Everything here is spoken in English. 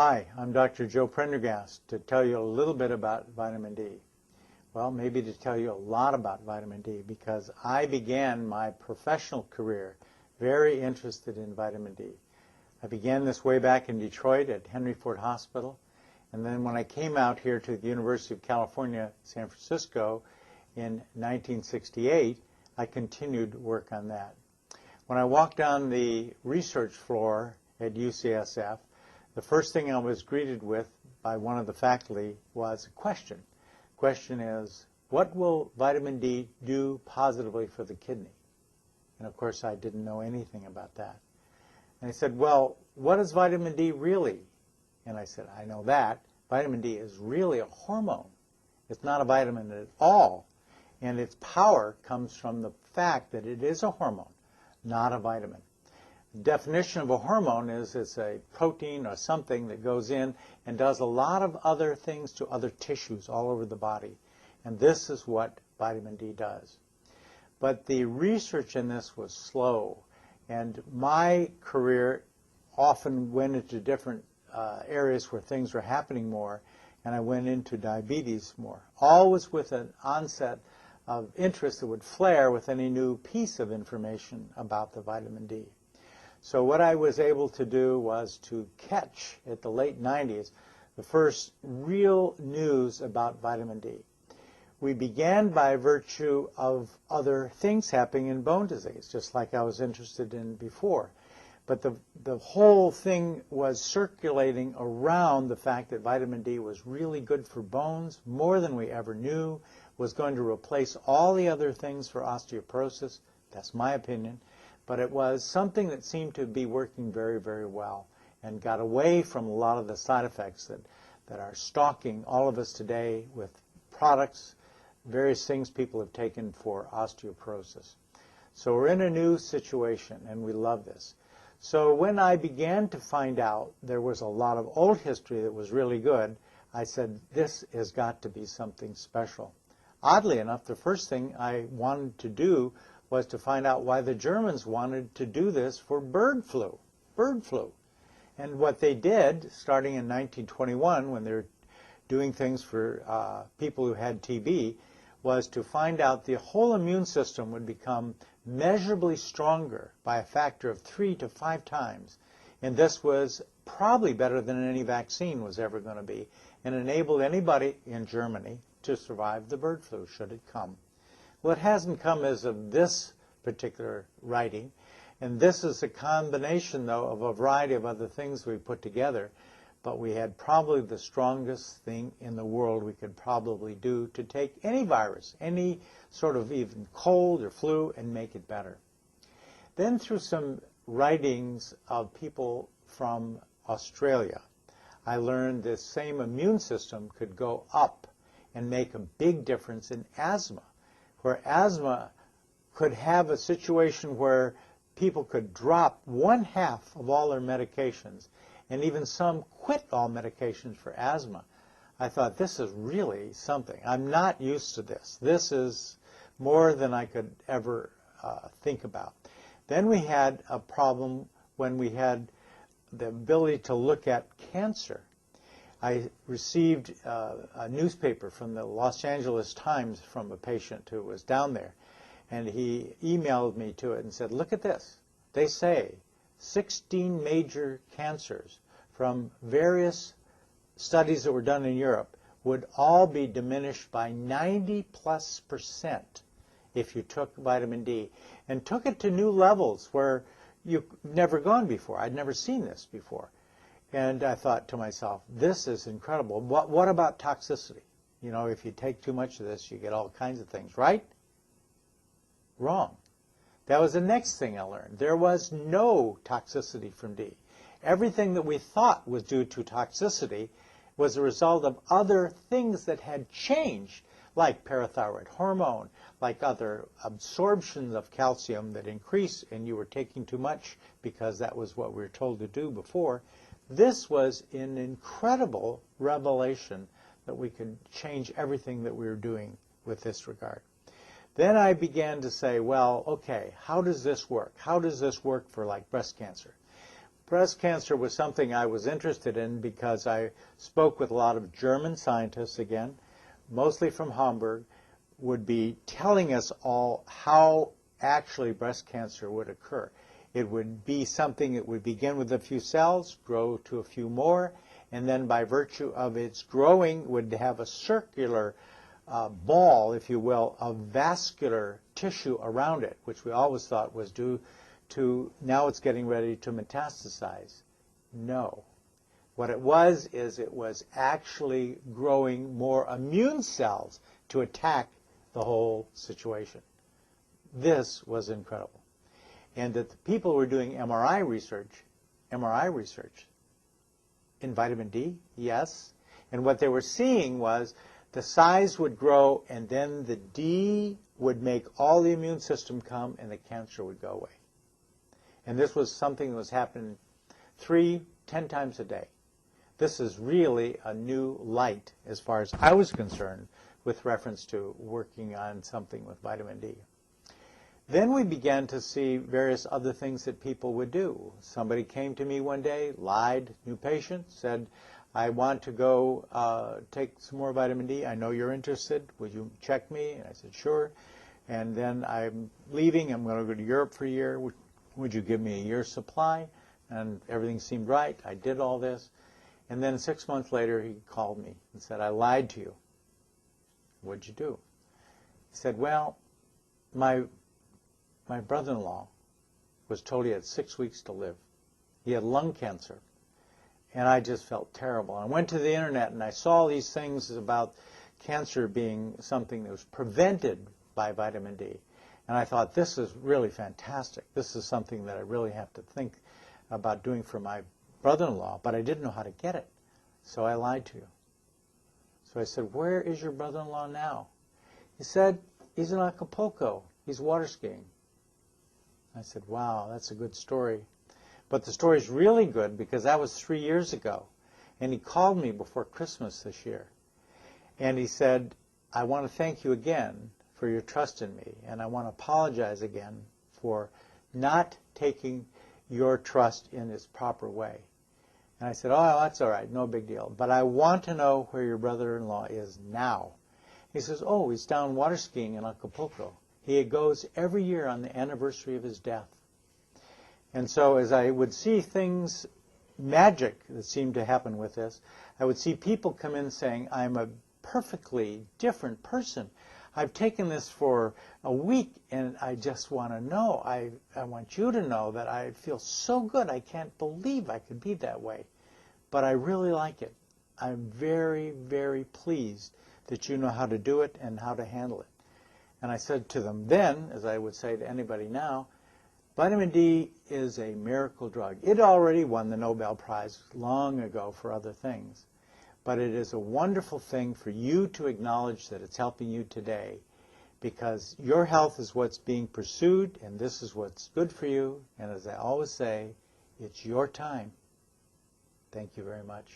Hi, I'm Dr. Joe Prendergast to tell you a little bit about vitamin D. Well, maybe to tell you a lot about vitamin D because I began my professional career very interested in vitamin D. I began this way back in Detroit at Henry Ford Hospital, and then when I came out here to the University of California, San Francisco in 1968, I continued work on that. When I walked down the research floor at UCSF, the first thing I was greeted with by one of the faculty was a question. The question is, what will vitamin D do positively for the kidney? And of course, I didn't know anything about that. And he said, well, what is vitamin D really? And I said, I know that. Vitamin D is really a hormone. It's not a vitamin at all. And its power comes from the fact that it is a hormone, not a vitamin. The definition of a hormone is it's a protein or something that goes in and does a lot of other things to other tissues all over the body. And this is what vitamin D does. But the research in this was slow. And my career often went into different areas where things were happening more. And I went into diabetes more, always with an onset of interest that would flare with any new piece of information about the vitamin D. So what I was able to do was to catch, at the late 90s, the first real news about vitamin D. We began by virtue of other things happening in bone disease, just like I was interested in before. But the whole thing was circulating around the fact that vitamin D was really good for bones, more than we ever knew, was going to replace all the other things for osteoporosis. That's my opinion. But it was something that seemed to be working very, very well and got away from a lot of the side effects that are stalking all of us today with products, various things people have taken for osteoporosis. So we're in a new situation, and we love this. So when I began to find out there was a lot of old history that was really good, I said, this has got to be something special. Oddly enough, the first thing I wanted to do was to find out why the Germans wanted to do this for bird flu. And what they did, starting in 1921, when they were doing things for people who had TB, was to find out the whole immune system would become measurably stronger by a factor of 3 to 5 times. And this was probably better than any vaccine was ever going to be, and enabled anybody in Germany to survive the bird flu, should it come. Well, it hasn't come as of this particular writing, and this is a combination, though, of a variety of other things we put together, but we had probably the strongest thing in the world we could probably do to take any virus, any sort of even cold or flu, and make it better. Then through some writings of people from Australia, I learned this same immune system could go up and make a big difference in asthma, where asthma could have a situation where people could drop 1/2 of all their medications, and even some quit all medications for asthma. I thought, this is really something. I'm not used to this. This is more than I could ever think about. Then we had a problem when we had the ability to look at cancer. I received a newspaper from the Los Angeles Times from a patient who was down there, and he emailed me to it and said, look at this. They say 16 major cancers from various studies that were done in Europe would all be diminished by 90+% if you took vitamin D, and took it to new levels where you've never gone before. I'd never seen this before. And I thought to myself, this is incredible. What about toxicity? You know, if you take too much of this, you get all kinds of things, right? Wrong. That was the next thing I learned. There was no toxicity from D. Everything that we thought was due to toxicity was a result of other things that had changed, like parathyroid hormone, like other absorptions of calcium that increase, and you were taking too much because that was what we were told to do before. This was an incredible revelation that we could change everything that we were doing with this regard. Then I began to say, well, okay, how does this work? How does this work for like breast cancer? breast cancer was something I was interested in because I spoke with a lot of German scientists, again, mostly from Hamburg, would be telling us all how actually breast cancer would occur. It would be something that would begin with a few cells, grow to a few more, and then by virtue of its growing would have a circular ball, if you will, of vascular tissue around it, which we always thought was due to now it's getting ready to metastasize. No. What it was is it was actually growing more immune cells to attack the whole situation. This was incredible. And that the people were doing MRI research in vitamin D, yes. And what they were seeing was the size would grow and then the D would make all the immune system come and the cancer would go away. And this was something that was happening 10 times a day. This is really a new light as far as I was concerned with reference to working on something with vitamin D. Then we began to see various other things that people would do. Somebody came to me one day, lied, new patient, said, I want to go take some more vitamin D. I know you're interested. Would you check me? And I said, sure. And then I'm leaving. I'm going to go to Europe for a year. Would you give me a year's supply? And everything seemed right. I did all this. And then 6 months later, he called me and said, I lied to you. What'd you do? He said, well, my brother-in-law was told he had 6 weeks to live. He had lung cancer. And I just felt terrible. I went to the internet and I saw these things about cancer being something that was prevented by vitamin D. And I thought, this is really fantastic. This is something that I really have to think about doing for my brother-in-law, but I didn't know how to get it. So I lied to you. So I said, where is your brother-in-law now? He said, he's in Acapulco. He's water skiing. I said, wow, that's a good story. But the story's really good because that was 3 years ago. And he called me before Christmas this year. And he said, I want to thank you again for your trust in me. And I want to apologize again for not taking your trust in its proper way. And I said, oh, that's all right, no big deal. But I want to know where your brother-in-law is now. He says, oh, he's down water skiing in Acapulco. He goes every year on the anniversary of his death. And so as I would see things, magic that seemed to happen with this, I would see people come in saying, I'm a perfectly different person. I've taken this for a week and I just want to know. I want you to know that I feel so good. I can't believe I could be that way. But I really like it. I'm very, very pleased that you know how to do it and how to handle it. And I said to them then, as I would say to anybody now, vitamin D is a miracle drug. It already won the Nobel Prize long ago for other things. But it is a wonderful thing for you to acknowledge that it's helping you today, because your health is what's being pursued, and this is what's good for you. And as I always say, it's your time. Thank you very much.